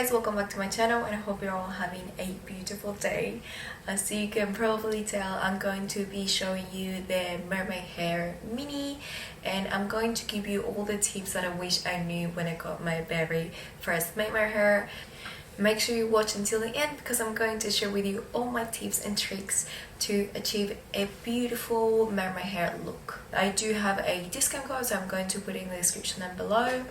guys, welcome back to my channel and I hope you're all having a beautiful day. As you can probably tell, I'm going to be showing you the Mermade Hair mini, and I'm going to give you all the tips that I wish I knew when I got my very first mermaid hair. Make sure you watch until the end because I'm going to share with you all my tips and tricks to achieve a beautiful mermaid hair look. I do have a discount code, so I'm going to put it in the description down below.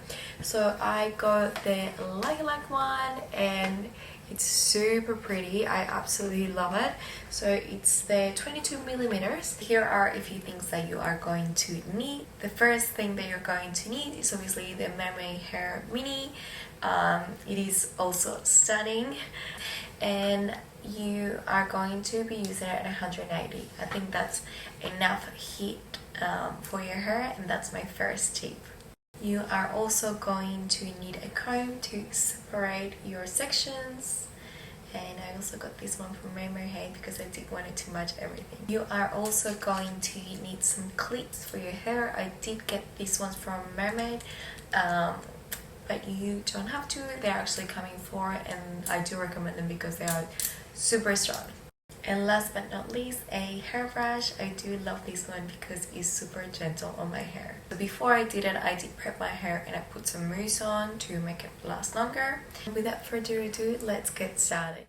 So I got the lilac one and it's super pretty. I absolutely love it. So it's the 22 millimeters. Here are a few things that you are going to need. The first thing that you're going to need is obviously the Mermade Hair mini. It is also stunning, and you are going to be using it at 190. I think that's enough heat for your hair, and that's my first tip. You are also going to need a comb to separate your sections, and I also got this one from Mermade Hair because I did want it to match everything. You are also going to need some clips for your hair. I did get these ones from Mermade, but you don't have to. They're actually coming for, and I do recommend them because they are super strong. And last but not least, a hairbrush. I do love this one because it's super gentle on my hair. So before I did it, I did prep my hair and I put some mousse on to make it last longer. And without further ado, let's get started.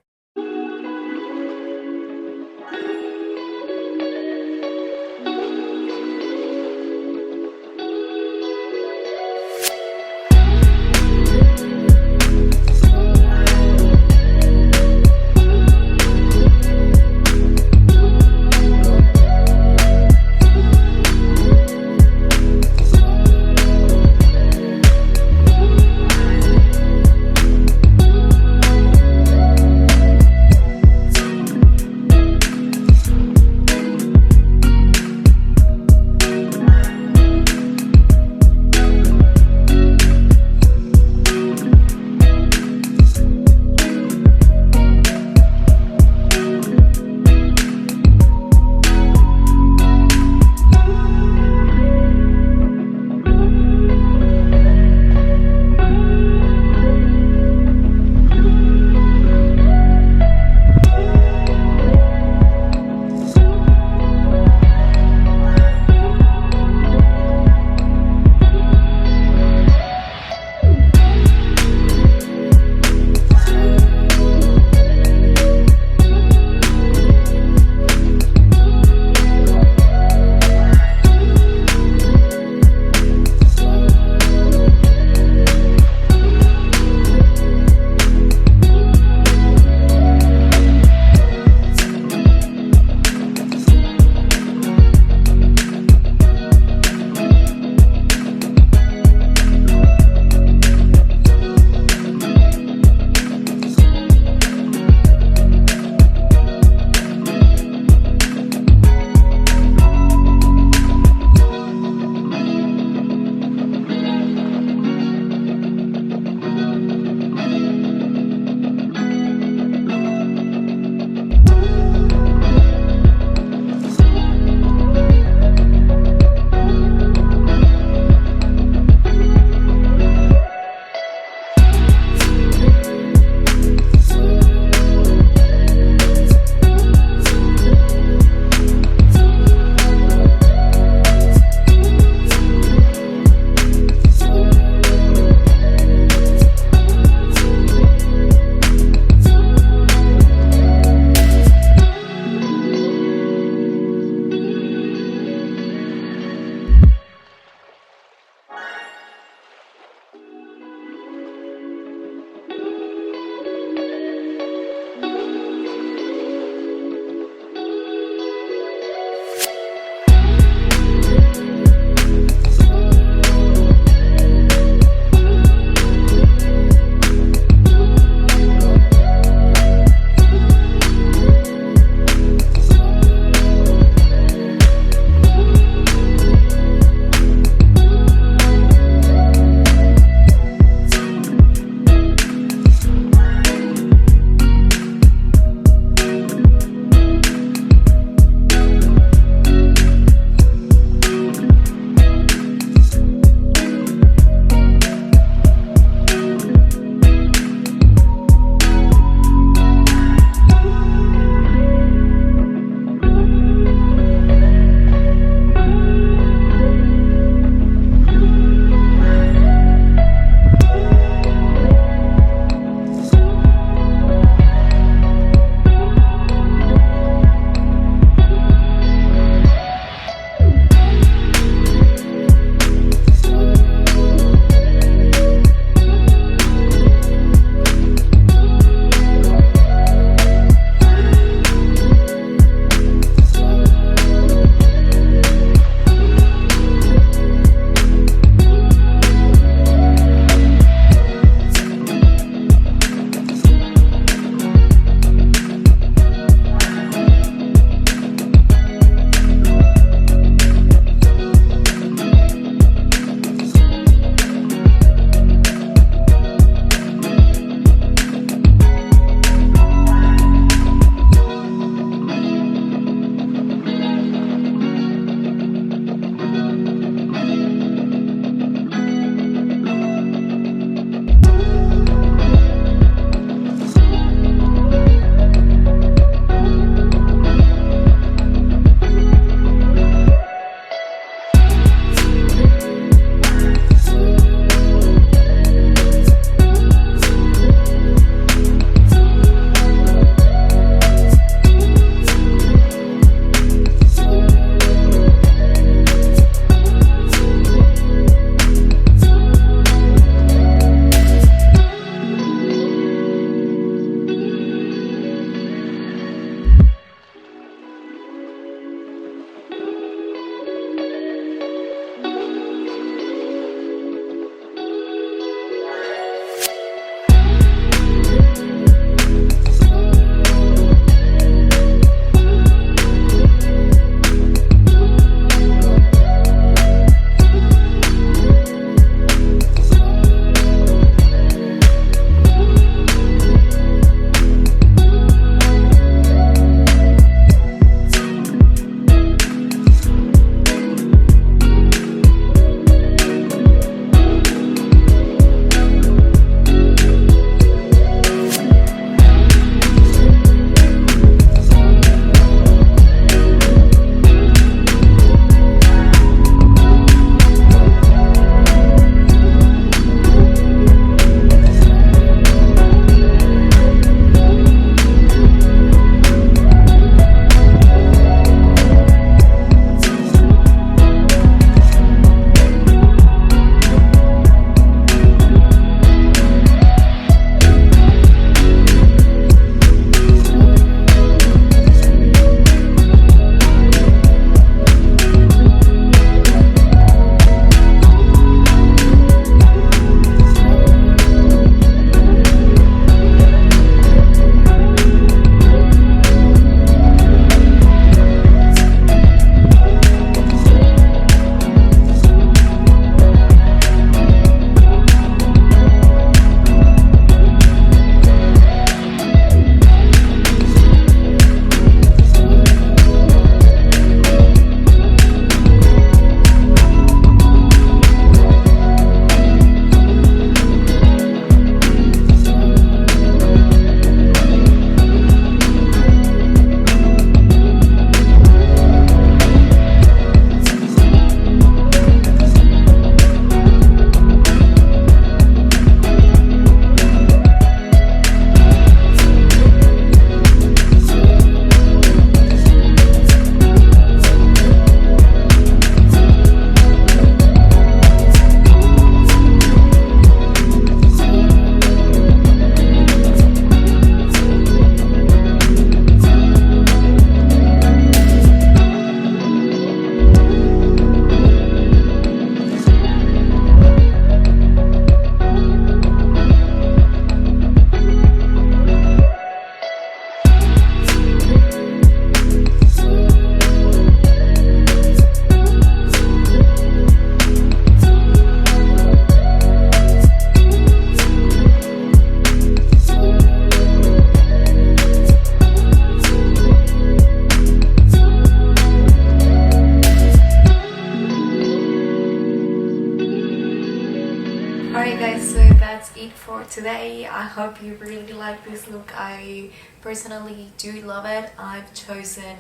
Alright guys, so that's it for today. I hope you really like this look. I personally do love it. I've chosen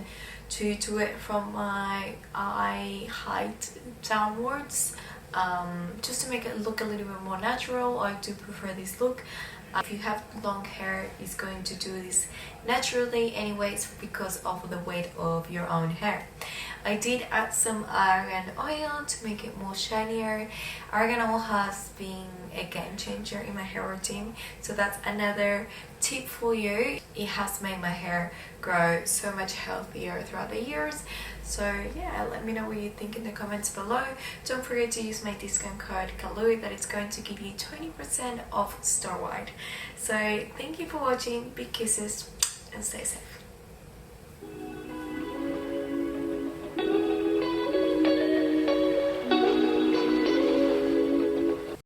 to do it from my eye height downwards, just to make it look a little bit more natural. I do prefer this look. If you have long hair, it's going to do this naturally anyways because of the weight of your own hair. I did add some argan oil to make it more shinier. Argan oil has been a game changer in my hair routine, so that's another tip for you. It has made my hair grow so much healthier throughout the years. So yeah, let me know what you think in the comments below. Don't forget to use my discount code CALU, that is going to give you 20% off store-wide. So thank you for watching, big kisses and stay safe.